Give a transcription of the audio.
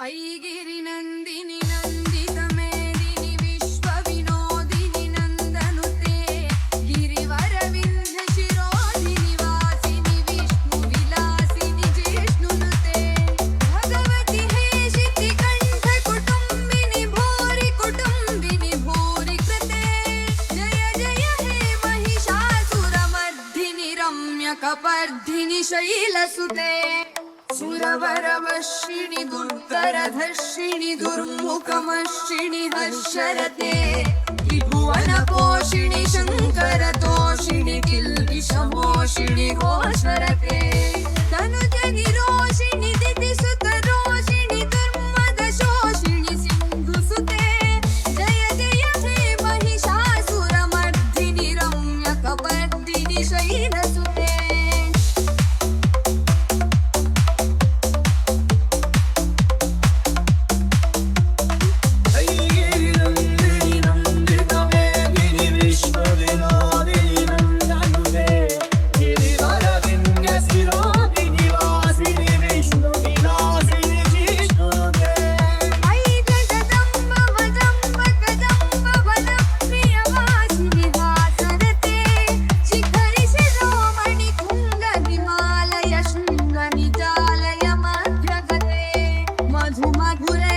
ऐगिरिनन्दिनि नन्दितमेदिनि विश्वविनोदिनि नन्दनुते गिरिवरविन्ध्यशिरोधिनि वासिनि विष्णुविलासिनि जिष्णुनुते भगवति हेशितिकण्ठकुटुम्बिनि भूरि कुटुम्बिनि भूरि कृते जय जय हे महिषासुरमर्दिनि रम्यकपर्दिनि शैलसुते सुरवरवर्षिणि दुर्धरधर्षिणि दुर्मुखमर्षिणि हर्षरते त्रिभुवनपोषिणि शङ्करतोषिणि किल्बिषमोषिणि घोषरते तनुजनिरोषिणि दितिसुतरोषिणि दुर्मदशोषिणि सिन्धुसुते जय जय हे महिषासुरमर्दिनि रम्यकपर्दिनि शैलसुते मधुमधुर